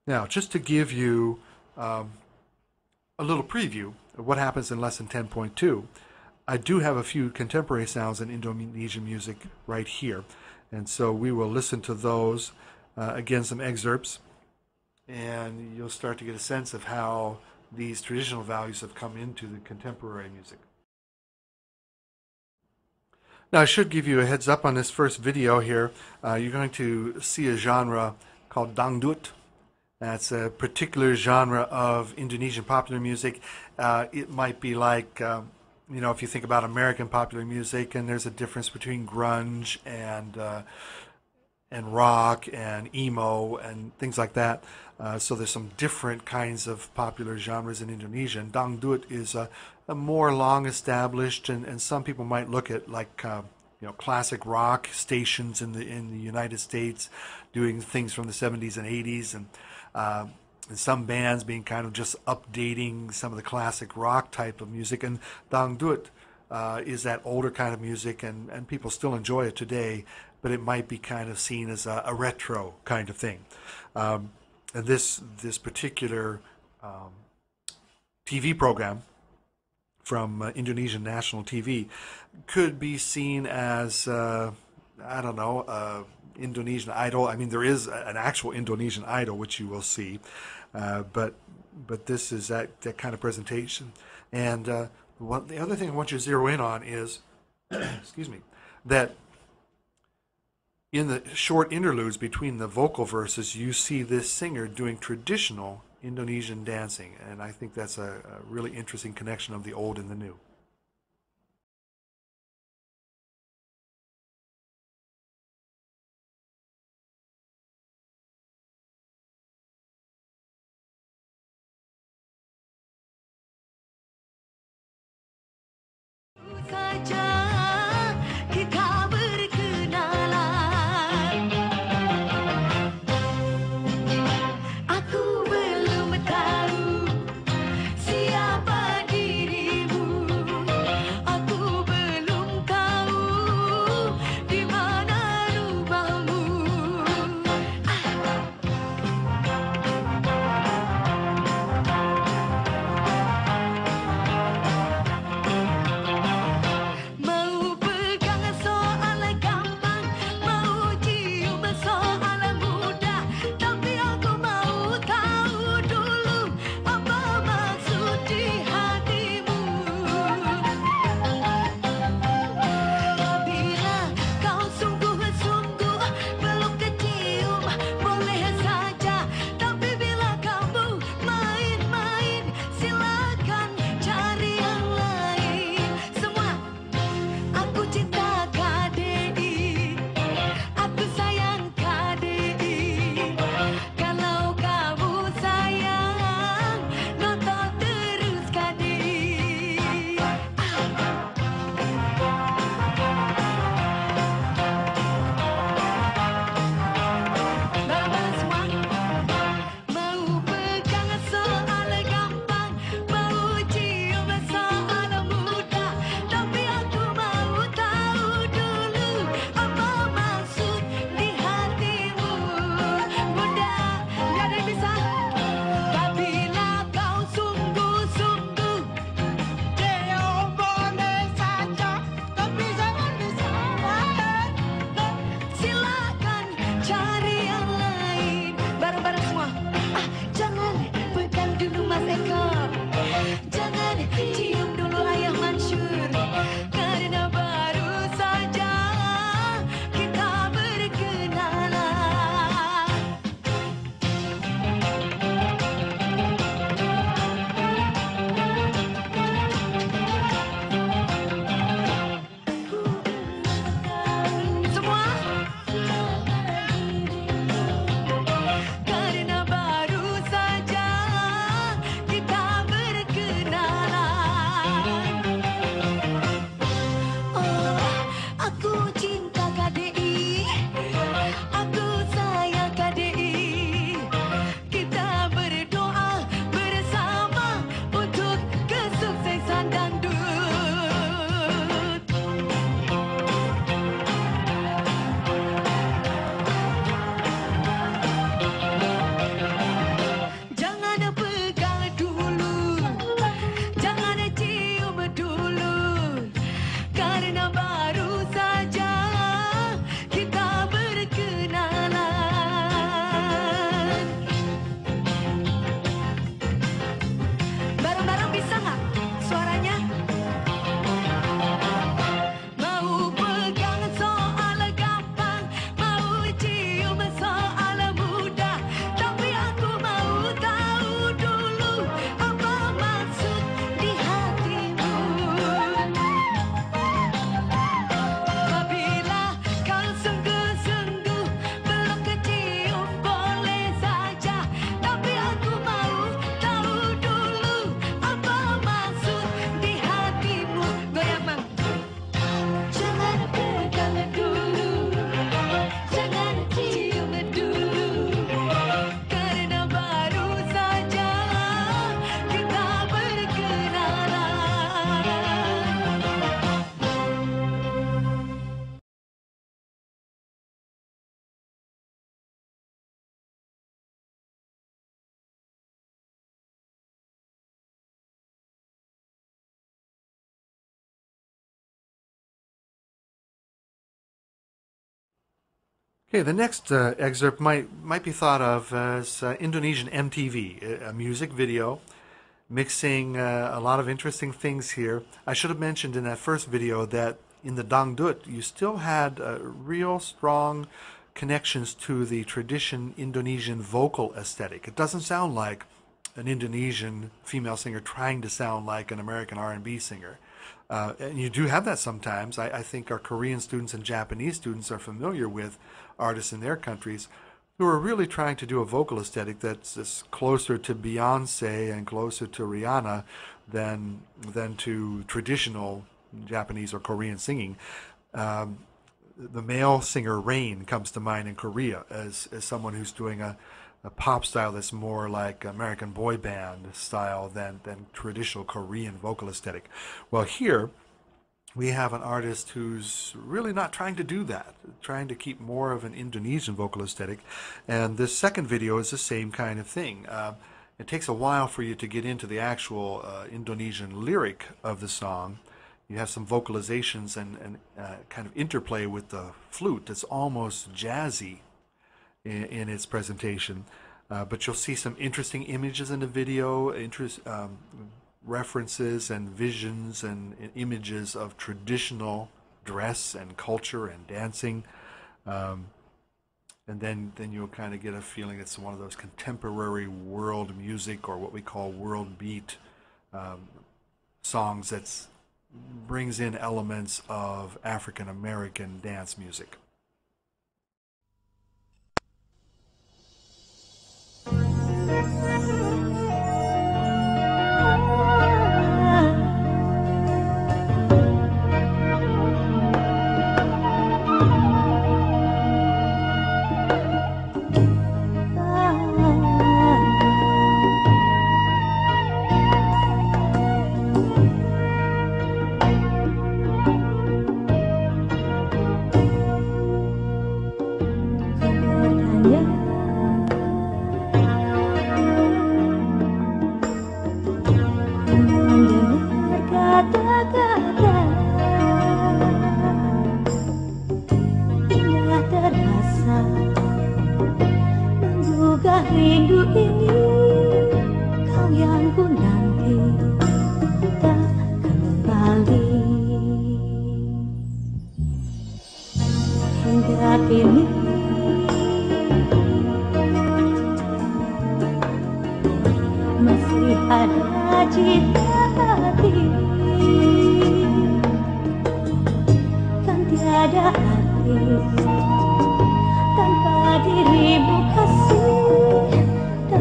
Now, just to give you a little preview of what happens in lesson 10.2, I do have a few contemporary sounds in Indonesian music right here. And so we will listen to those, again, some excerpts, and you'll start to get a sense of how these traditional values have come into the contemporary music. Now, I should give you a heads up on this first video here. You're going to see a genre called dangdut. That's a particular genre of Indonesian popular music. It might be like, if you think about American popular music, and there's a difference between grunge and rock and emo and things like that. So there's some different kinds of popular genres in Indonesia. And dangdut is a more long established, and some people might look at like classic rock stations in the United States doing things from the 70s and 80s, and some bands being kind of just updating some of the classic rock type of music. And dangdut is that older kind of music, and people still enjoy it today, but it might be kind of seen as a retro kind of thing. And this particular TV program from Indonesian national TV could be seen as, Indonesian Idol. I mean, there is an actual Indonesian Idol, which you will see, but this is that kind of presentation. And the other thing I want you to zero in on is, excuse me, that in the short interludes between the vocal verses, you see this singer doing traditional Indonesian dancing, and I think that's a really interesting connection of the old and the new. Okay, the next excerpt might be thought of as Indonesian MTV, a music video mixing a lot of interesting things here. I should have mentioned in that first video that in the dangdut you still had real strong connections to the tradition Indonesian vocal aesthetic. It doesn't sound like an Indonesian female singer trying to sound like an American R&B singer. And you do have that sometimes. I think our Korean students and Japanese students are familiar with artists in their countries who are really trying to do a vocal aesthetic that's just closer to Beyonce and closer to Rihanna than to traditional Japanese or Korean singing. The male singer Rain comes to mind in Korea as someone who's doing a pop style that's more like American boy band style than traditional Korean vocal aesthetic. Well, here we have an artist who's really not trying to do that, trying to keep more of an Indonesian vocal aesthetic. And this second video is the same kind of thing. It takes a while for you to get into the actual Indonesian lyric of the song. You have some vocalizations and kind of interplay with the flute. It's almost jazzy in its presentation. But you'll see some interesting images in the video, references and visions and images of traditional dress and culture and dancing. And then you'll kind of get a feeling it's one of those contemporary world music, or what we call world beat songs that brings in elements of African American dance music. Rindu ini kau yang ku nanti tak kembali. Hingga kini masih ada cita hati, kan tiada arti tanpa dirimu kasih.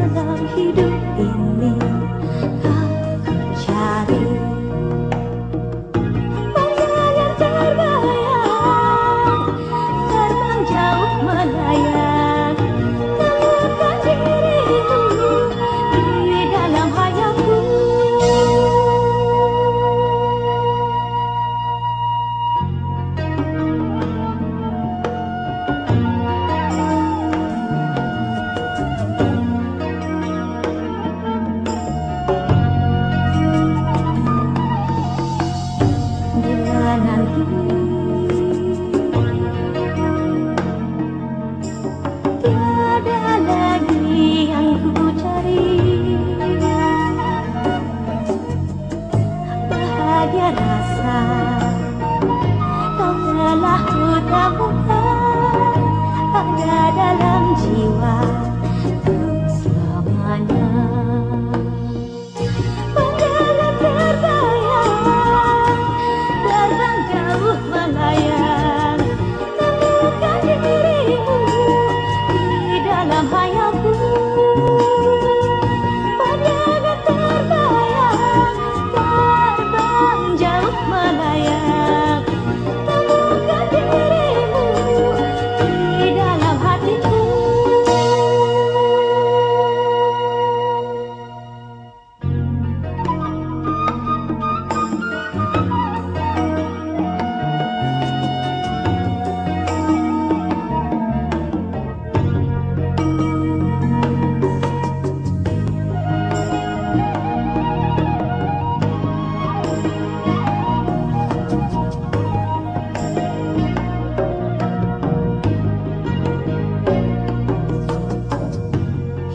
Dalam hidup ini aku cari bayang terbayang, terbang jauh melayang, temukan dirimu di dalam hayalku.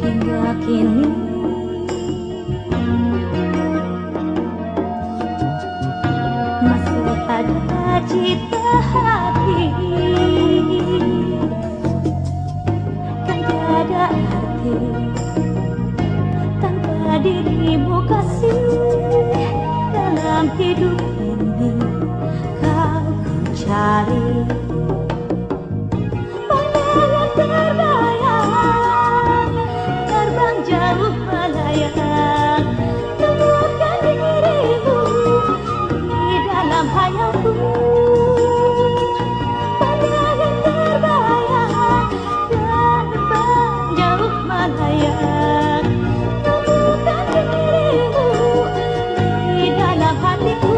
hingga kini masih ada cita hati kan tiada arti tanpa dirimu kasih dalam hidup ini kau ku cari pandangan terbayang terbang jauh melayang temukan dirimu di dalam hayalku pandangan terbayang terbang jauh melayang temukan dirimu di dalam hatiku.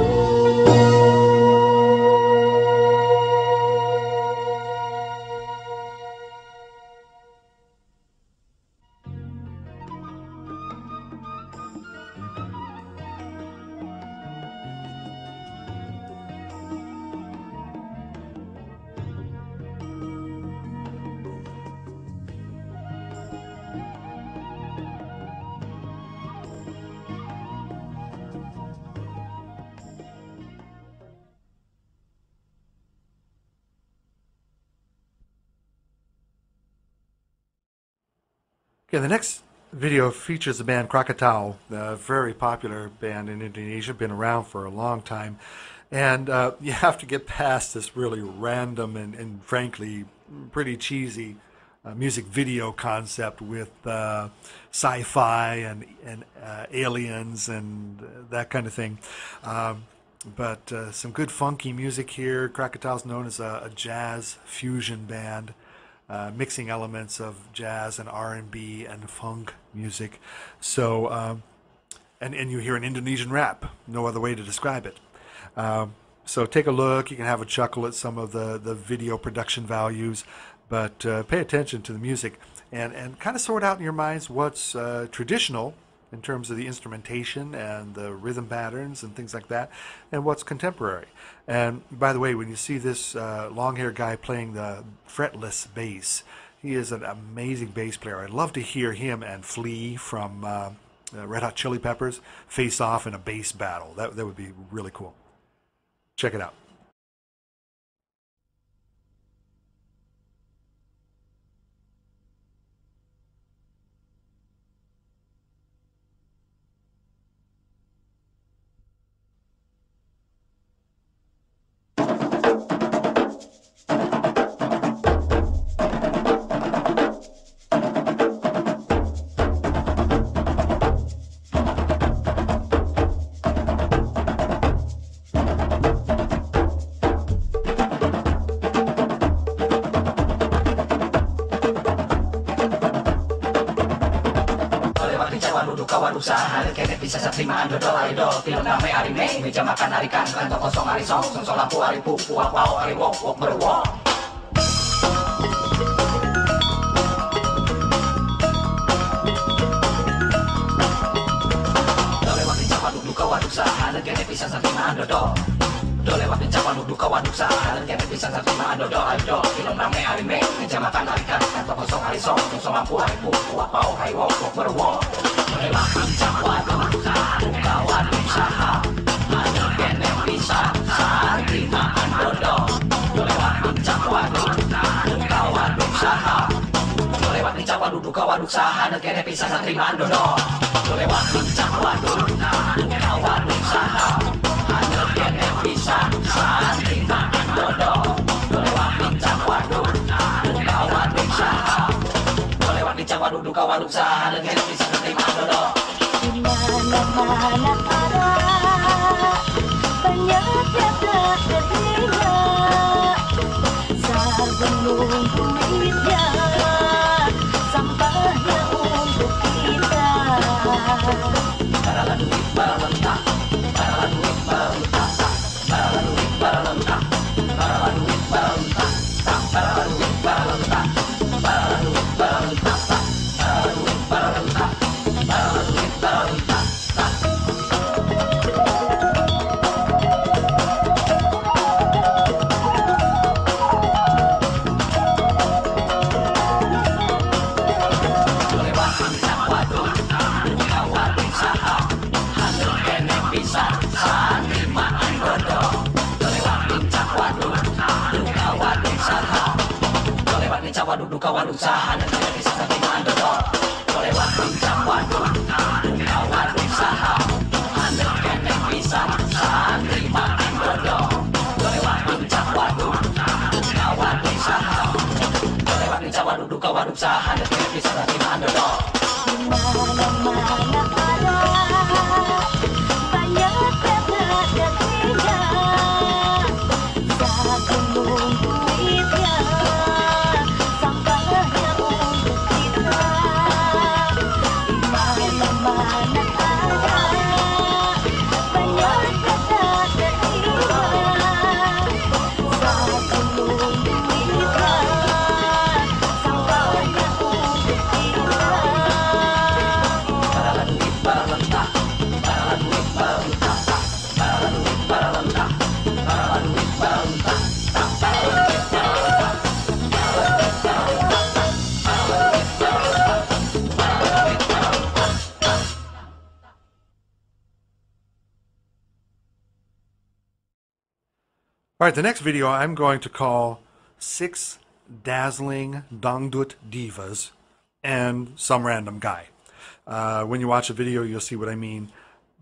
Okay, the next video features the band Krakatau, a very popular band in Indonesia, been around for a long time. And you have to get past this really random and frankly pretty cheesy music video concept with sci-fi and aliens and that kind of thing. But some good funky music here. Krakatau's known as a jazz fusion band. Mixing elements of jazz and R&B and funk music. So, and you hear an Indonesian rap, no other way to describe it. So take a look, you can have a chuckle at some of the video production values, but pay attention to the music and kind of sort out in your minds what's traditional in terms of the instrumentation and the rhythm patterns and things like that, and what's contemporary. And by the way, when you see this long-haired guy playing the fretless bass, he is an amazing bass player. I'd love to hear him and Flea from Red Hot Chili Peppers face off in a bass battle. That would be really cool. Check it out. Kawan usaha kene bisa satrimaan dodol idol film rame anime meja makan arikan kantor kosong arisong song lampu aripu puak pau ariwok wok berwok dolewat cawan duduk kawan usaha kene bisa satrimaan dodol dolewat cawan duduk kawan usaha kene bisa satrimaan dodol idol film rame anime meja makan arikan kantor kosong arisong song lampu aripu puak pau ariwok wok berwok lewat cawan kawan usaha hanya kene bisa satrimaan dodol lewat cawan kawan usaha lewat cawan duduk kawan usaha kene bisa satrimaan dodol lewat cawan kawan usaha hanya kene bisa satrimaan dodol lewat cawan kawan usaha lewat cawan duduk kawan usaha kene bisa satrimaan dodol. Di mana-mana ada banyak yang terhina sebelum duitnya sampahnya untuk kita. Barala duit berlentah, barala duit berlentah, barala duit berlentah, barala duit berlentah, barala duit berlentah, barala duit berlentah, barala duit berlentah, barala duit berlentah. Lewat usaha negara bisa terima dodol lewat bincang waduh kawan usaha anda kene bisa terima dodol lewat bincang waduh kawan usaha lewat bincang waduh kawan usaha anda kene bisa terima dodol Mana-mana ada banyak dapat darinya Sakunung duitnya sampahnya untuk kita Mana-mana ada banyak dapat darinya Sakunung duitnya sampahnya untuk kita All right, the next video I'm going to call 6 Dazzling Dangdut Divas and Some Random Guy. When you watch the video, you'll see what I mean.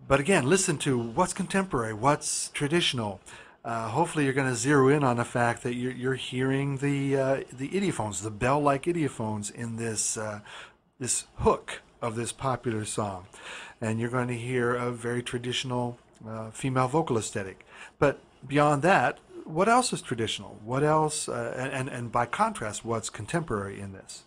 But again, listen to what's contemporary, what's traditional. Hopefully you're going to zero in on the fact that you're hearing the idiophones, the bell-like idiophones in this, this hook of this popular song. And you're going to hear a very traditional female vocal aesthetic. But beyond that, what else is traditional? What else, and by contrast, what's contemporary in this?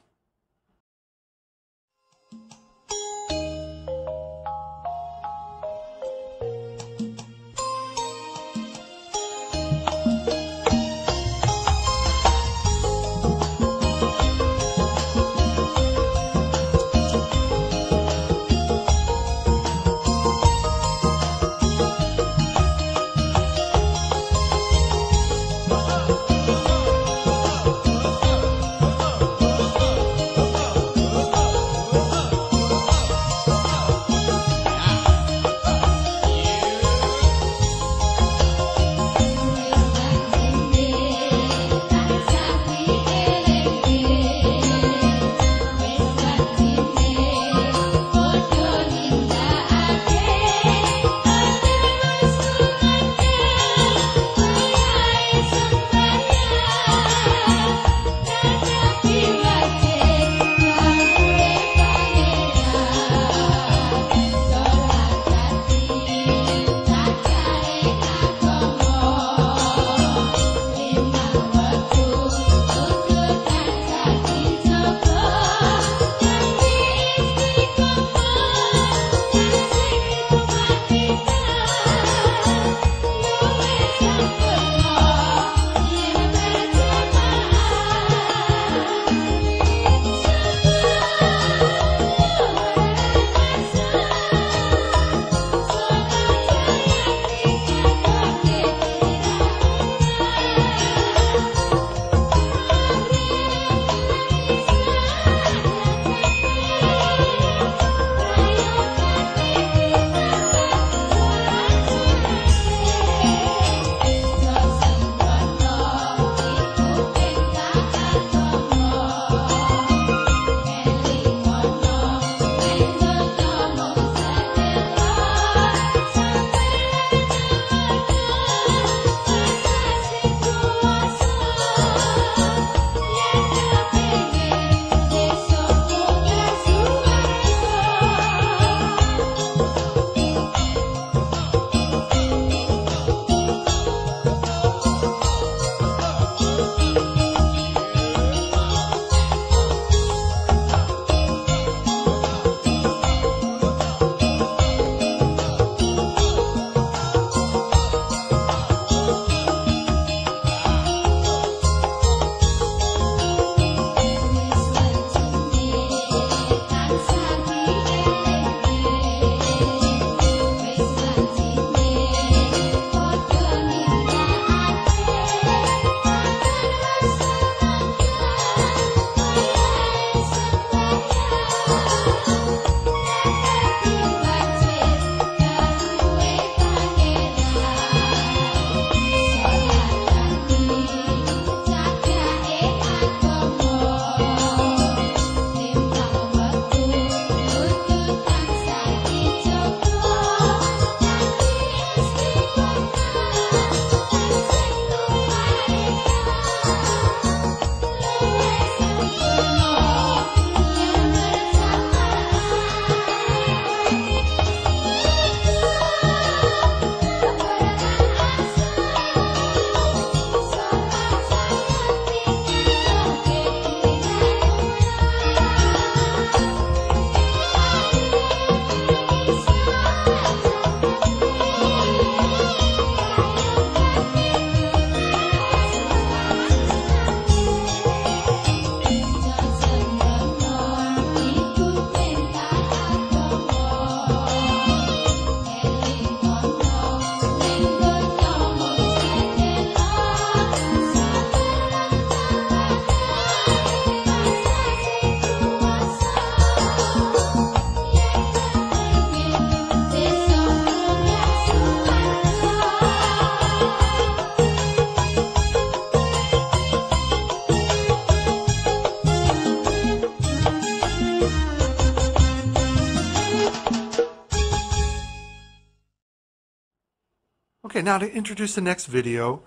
Okay, now to introduce the next video,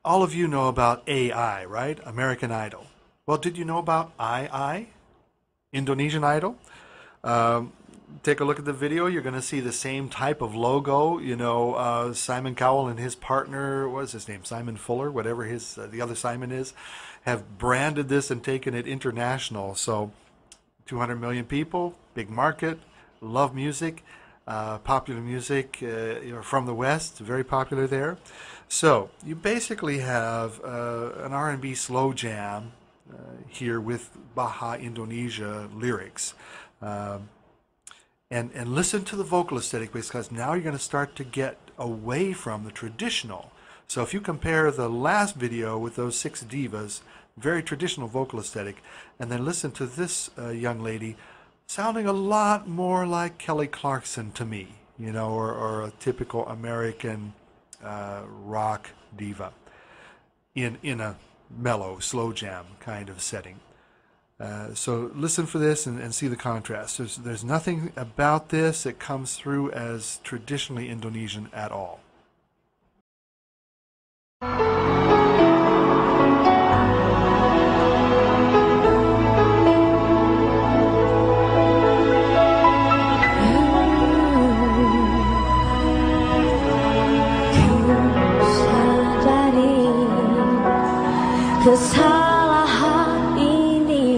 all of you know about AI, right? American Idol. Well, did you know about II, Indonesian Idol? Take a look at the video. You're going to see the same type of logo. You know, Simon Cowell and his partner, what's his name? Simon Fuller, whatever his the other Simon is, have branded this and taken it international. So 200 million people, big market, love music, popular music from the West, very popular there. So you basically have an R&B slow jam here with Baha Indonesia lyrics. And listen to the vocal aesthetic, because now you're going to start to get away from the traditional. So if you compare the last video with those 6 divas, very traditional vocal aesthetic, and then listen to this young lady sounding a lot more like Kelly Clarkson to me, you know, or a typical American rock diva in a mellow, slow jam kind of setting. So listen for this and see the contrast. There's nothing about this that comes through as traditionally Indonesian at all. Kesalahan ini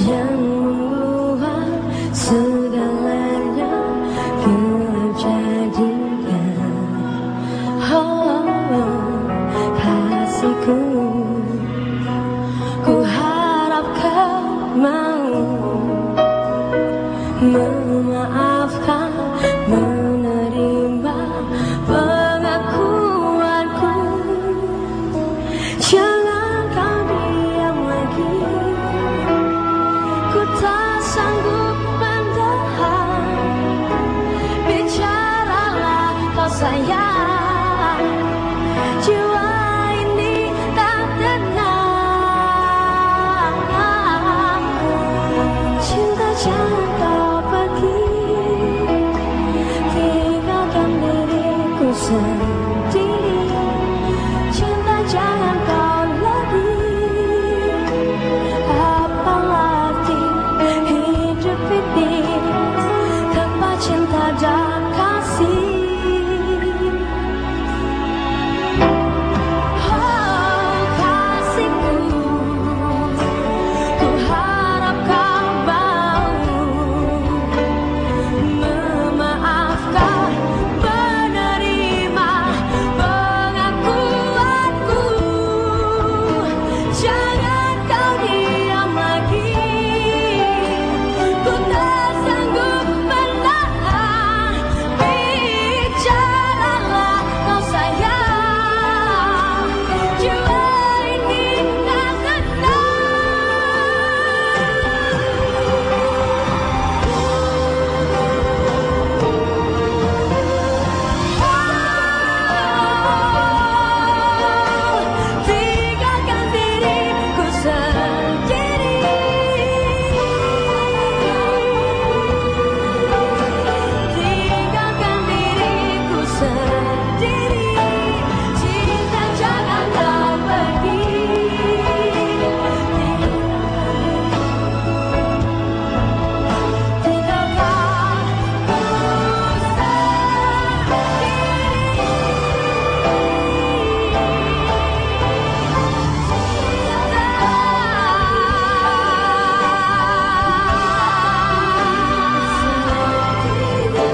yang membuat segalanya gelap jadikan. Oh, kasihku, ku harap kau mau memaafkan, menerima pengakuanku. Jangan kau diam lagi, ku tak sanggup menahan. Bicaralah kau sayang, jiwa ini tak tenang. Cinta jangan kau pergi, tinggalkan diriku sendiri. Cinta jangan kau lagi, apalah arti hidup ini tanpa cinta dan kasih. Oh kasihku, ku harap kau mau memaafkan, menerima pengakuanku. Jangan kau diam lagi, ku tak sanggup menahan. Bicaralah kau sayang, jiwa ini tak tinggalkan diriku sendiri. Tinggalkan diriku sendiri. Cinta jangan kau pergi. Tinggalkan ku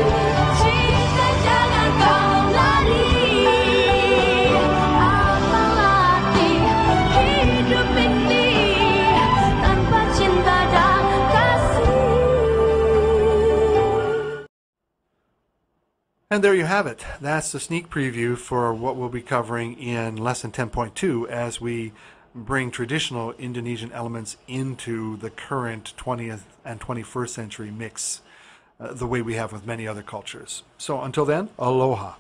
cinta jangan kau lari, apalah arti hidup ini tanpa cinta dan kasih. And there you have it. That's the sneak preview for what we'll be covering in Lesson 10.2 as we bring traditional Indonesian elements into the current 20th and 21st century mix, the way we have with many other cultures. So until then, aloha.